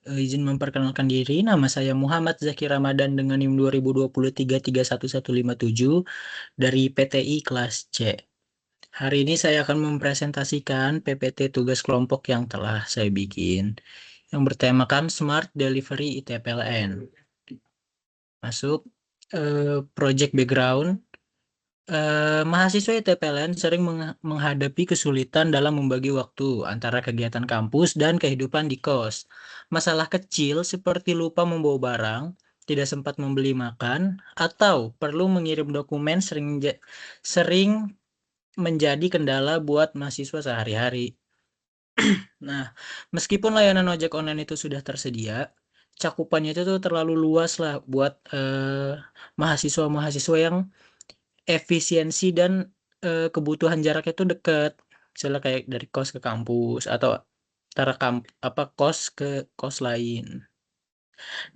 Izin memperkenalkan diri, nama saya Muhammad Zaki Ramadan dengan NIM 2023-31157 dari PTI kelas C. Hari ini saya akan mempresentasikan PPT tugas kelompok yang telah saya bikin, yang bertemakan Smart Delivery ITPLN. Masuk project background. Mahasiswa ITPLN sering menghadapi kesulitan dalam membagi waktu antara kegiatan kampus dan kehidupan di kos. Masalah kecil seperti lupa membawa barang, tidak sempat membeli makan, atau perlu mengirim dokumen sering menjadi kendala buat mahasiswa sehari-hari. Nah, meskipun layanan ojek online itu sudah tersedia, cakupannya itu tuh terlalu luas lah buat mahasiswa-mahasiswa yang efisiensi dan kebutuhan jaraknya itu dekat. Misalnya kayak dari kos ke kampus atau antara kos ke kos lain.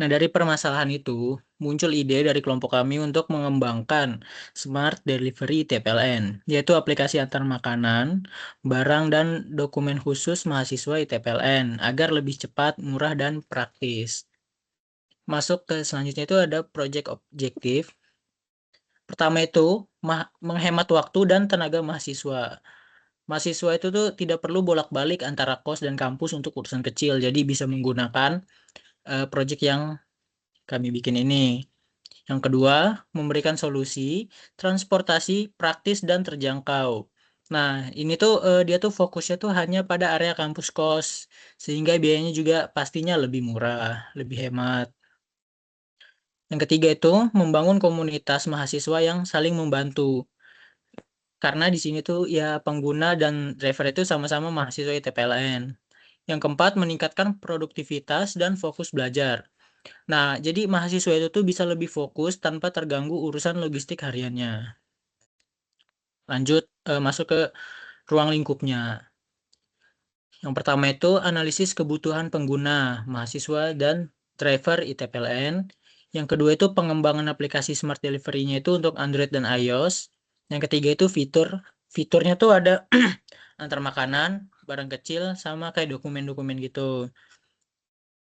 Nah, dari permasalahan itu muncul ide dari kelompok kami untuk mengembangkan Smart Delivery TPLN, yaitu aplikasi antar makanan, barang dan dokumen khusus mahasiswa ITPLN agar lebih cepat, murah dan praktis. Masuk ke selanjutnya itu ada project objektif. Pertama itu menghemat waktu dan tenaga mahasiswa. Mahasiswa itu tuh tidak perlu bolak-balik antara kos dan kampus untuk urusan kecil, jadi bisa menggunakan project yang kami bikin ini. Yang kedua, memberikan solusi transportasi praktis dan terjangkau. Nah, ini tuh dia tuh fokusnya tuh hanya pada area kampus kos, sehingga biayanya juga pastinya lebih murah, lebih hemat. Yang ketiga itu membangun komunitas mahasiswa yang saling membantu. Karena di sini tuh ya pengguna dan driver itu sama-sama mahasiswa ITPLN. Yang keempat, meningkatkan produktivitas dan fokus belajar. Nah, jadi mahasiswa itu tuh bisa lebih fokus tanpa terganggu urusan logistik hariannya. Lanjut masuk ke ruang lingkupnya. Yang pertama itu analisis kebutuhan pengguna, mahasiswa dan driver ITPLN. Yang kedua itu pengembangan aplikasi Smart Delivery-nya itu untuk Android dan iOS. Yang ketiga itu fiturnya tuh ada antar makanan, barang kecil, sama kayak dokumen-dokumen gitu.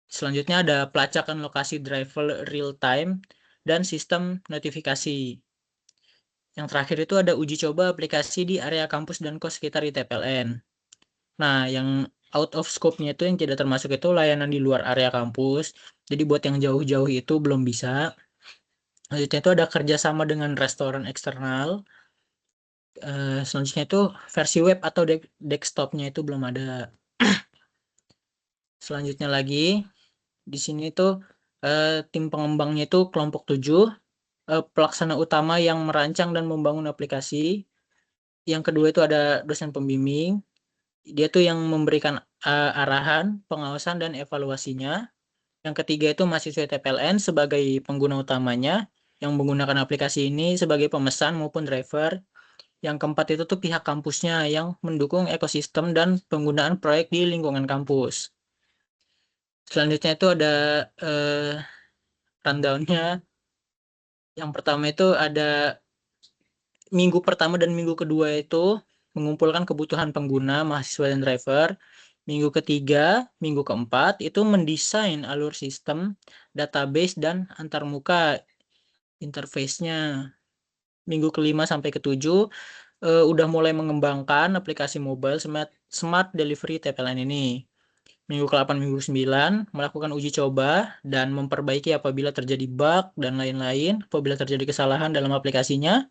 Selanjutnya ada pelacakan lokasi driver real time dan sistem notifikasi. Yang terakhir itu ada uji coba aplikasi di area kampus dan kos sekitar ITPLN. Nah, yang out of scope-nya itu yang tidak termasuk itu layanan di luar area kampus. Jadi buat yang jauh-jauh itu belum bisa. Selanjutnya itu ada kerjasama dengan restoran eksternal. Selanjutnya itu versi web atau desktopnya itu belum ada. Selanjutnya lagi, di sini tuh tim pengembangnya itu kelompok 7, pelaksana utama yang merancang dan membangun aplikasi. Yang kedua itu ada dosen pembimbing. Dia tuh yang memberikan arahan, pengawasan dan evaluasinya. Yang ketiga itu mahasiswa TPLN sebagai pengguna utamanya yang menggunakan aplikasi ini sebagai pemesan maupun driver. Yang keempat itu tuh pihak kampusnya yang mendukung ekosistem dan penggunaan proyek di lingkungan kampus. Selanjutnya itu ada rundown-nya. Yang pertama itu ada minggu pertama dan minggu kedua itu mengumpulkan kebutuhan pengguna, mahasiswa dan driver. Minggu ketiga, minggu keempat itu mendesain alur sistem, database dan antarmuka interface-nya. Minggu kelima sampai ketujuh udah mulai mengembangkan aplikasi mobile Smart Delivery TPLN ini. Minggu ke-8, minggu 9 melakukan uji coba dan memperbaiki apabila terjadi bug dan lain-lain, apabila terjadi kesalahan dalam aplikasinya.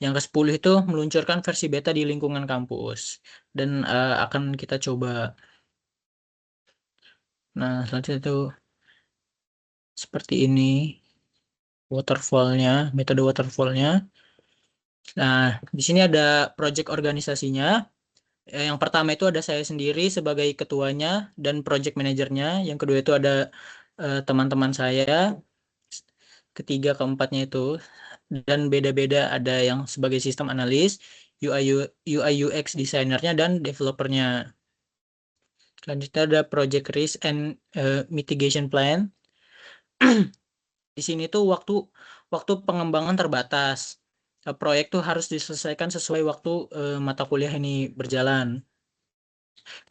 Yang ke-10 itu meluncurkan versi beta di lingkungan kampus dan akan kita coba. Nah, selanjutnya itu seperti ini waterfall-nya, metode waterfall-nya. Nah, di sini ada project organisasinya. Yang pertama itu ada saya sendiri sebagai ketuanya dan project manajernya. Yang kedua itu ada teman-teman saya. Ketiga, keempatnya itu dan beda-beda, ada yang sebagai sistem analis, UI UX desainernya dan developernya. Selanjutnya ada project risk and mitigation plan. Di sini tuh waktu pengembangan terbatas. Proyek tuh harus diselesaikan sesuai waktu mata kuliah ini berjalan.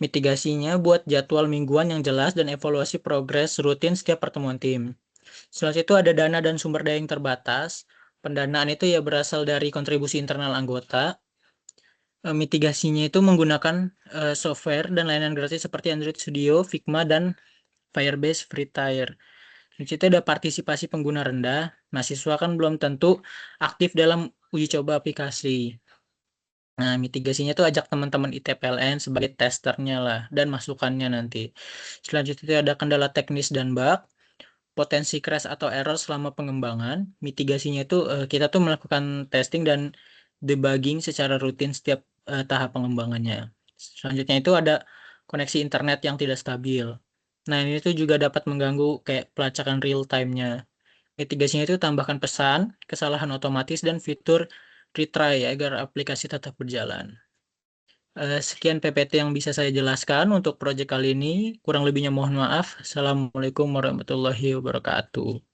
Mitigasinya buat jadwal mingguan yang jelas dan evaluasi progres rutin setiap pertemuan tim. Selanjutnya itu ada dana dan sumber daya yang terbatas. Pendanaan itu ya berasal dari kontribusi internal anggota. Mitigasinya itu menggunakan software dan layanan gratis seperti Android Studio, Figma, dan Firebase Free Tier. Di situ ada partisipasi pengguna rendah. Mahasiswa kan belum tentu aktif dalam uji coba aplikasi. Nah, mitigasinya tuh ajak teman-teman ITPLN sebagai testernya lah dan masukannya nanti. Selanjutnya itu ada kendala teknis dan bug, potensi crash atau error selama pengembangan. Mitigasinya itu kita tuh melakukan testing dan debugging secara rutin setiap tahap pengembangannya. Selanjutnya itu ada koneksi internet yang tidak stabil. Nah, ini tuh juga dapat mengganggu kayak pelacakan real time-nya. Mitigasinya itu tambahkan pesan, kesalahan otomatis, dan fitur retry agar aplikasi tetap berjalan. Sekian PPT yang bisa saya jelaskan untuk proyek kali ini. Kurang lebihnya mohon maaf. Assalamualaikum warahmatullahi wabarakatuh.